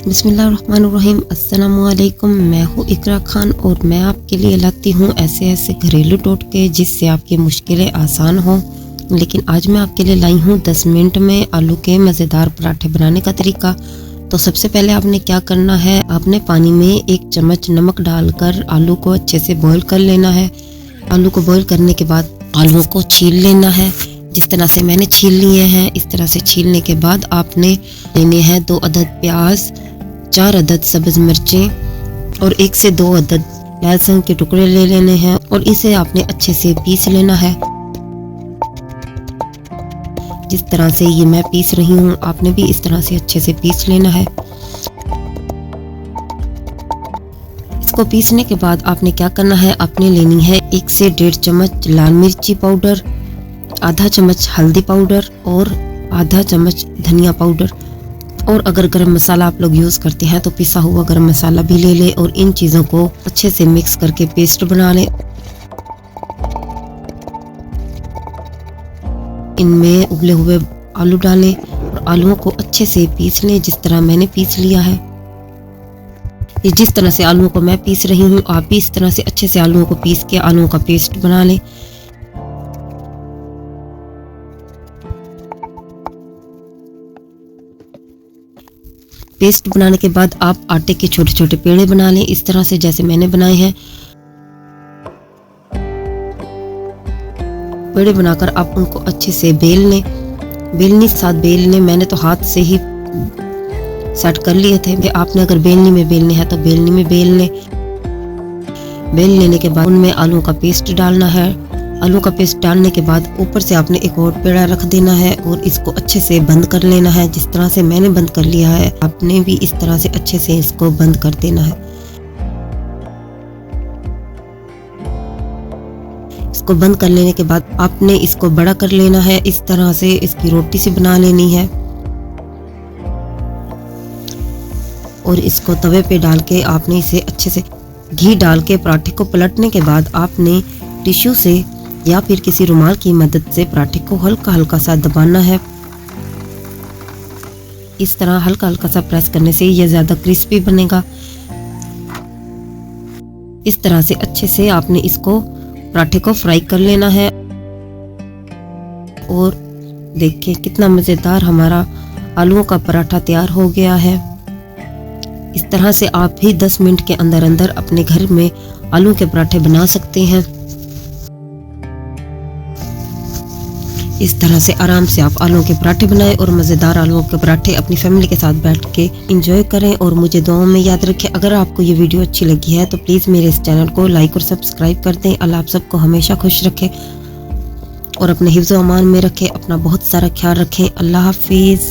बिस्मिल्लाहिर्रहमानिर्रहीम। अस्सलामुअलैकुम। मैं हूँ इकरा खान और मैं आपके लिए लाती हूँ ऐसे ऐसे घरेलू टोटके जिससे आपकी मुश्किलें आसान हों। लेकिन आज मैं आपके लिए लाई हूँ 10 मिनट में आलू के मज़ेदार पराठे बनाने का तरीका। तो सबसे पहले आपने क्या करना है, आपने पानी में 1 चम्मच नमक डालकर आलू को अच्छे से बॉईल कर लेना है। आलू को बॉईल करने के बाद आलू को छील लेना है। जिस तरह से मैंने छील लिए हैं, इस तरह से छीलने के बाद आपने लेने हैं 2 अदद प्याज, 4 अदद सब्ज मिर्चें और 1 से 2 अदद लहसुन के टुकड़े ले लेने हैं और इसे आपने अच्छे से पीस लेना है। जिस तरह से ये मैं पीस रही हूँ, आपने भी इस तरह से अच्छे से पीस लेना है। इसको पीसने के बाद आपने क्या करना है, आपने लेनी है 1 से 1.5 चम्मच लाल मिर्ची पाउडर, आधा चम्मच हल्दी पाउडर और आधा चम्मच धनिया पाउडर। और अगर गरम मसाला आप लोग यूज़ करते हैं तो पिसा हुआ गरम मसाला भी ले लें और इन चीज़ों को अच्छे से मिक्स करके पेस्ट बना लें। इनमें उबले हुए आलू डालें और आलूओं को अच्छे से पीस लें जिस तरह मैंने पीस लिया है। ये जिस तरह से आलूओं को मैं पीस रही हूँ, आप भी इस तरह से अच्छे से आलूओं को पीस के आलूओं का पेस्ट बना लें। पेस्ट बनाने के बाद आप आटे के छोटे छोटे पेड़े बना लें इस तरह से जैसे मैंने बनाए हैं। पेड़े बनाकर आप उनको अच्छे से बेल लें, बेलनी के साथ बेल लें। मैंने तो हाथ से ही सेट कर लिए थे। आपने अगर बेलनी में बेलने हैं तो बेलनी में बेल लें। बेल लेने के बाद उनमें आलू का पेस्ट डालना है। आलू का पेस्ट डालने के बाद ऊपर से आपने एक और पेड़ा रख देना है और इसको अच्छे से बंद कर लेना है। जिस तरह से मैंने बंद कर लिया है, आपने भी इस तरह से अच्छे से इसको बंद कर देना है। इसको बंद कर लेने के बाद आपने इसको बड़ा कर लेना है। इस तरह से इसकी रोटी सी बना लेनी है और इसको तवे पे डाल के आपने इसे अच्छे से घी डाल के पराठे को पलटने के बाद आपने टिश्यू से या फिर किसी रुमाल की मदद से पराठे को हल्का हल्का सा दबाना है। इस तरह हल्का हल्का सा प्रेस करने से यह ज्यादा क्रिस्पी बनेगा। इस तरह से अच्छे से आपने इसको पराठे को फ्राई कर लेना है। और देखिए कितना मजेदार हमारा आलूओं का पराठा तैयार हो गया है। इस तरह से आप भी 10 मिनट के अंदर अंदर अपने घर में आलू के पराठे बना सकते हैं। इस तरह से आराम से आप आलू के पराठे बनाएं और मज़ेदार आलू के पराठे अपनी फैमिली के साथ बैठ के एंजॉय करें। और मुझे दुआओं में याद रखें। अगर आपको ये वीडियो अच्छी लगी है तो प्लीज़ मेरे इस चैनल को लाइक और सब्सक्राइब कर दें। अल्लाह आप सबको हमेशा खुश रखे और अपने हिफ्ज़ व अमान में रखे। अपना बहुत सारा ख्याल रखें। अल्लाह हाफिज़।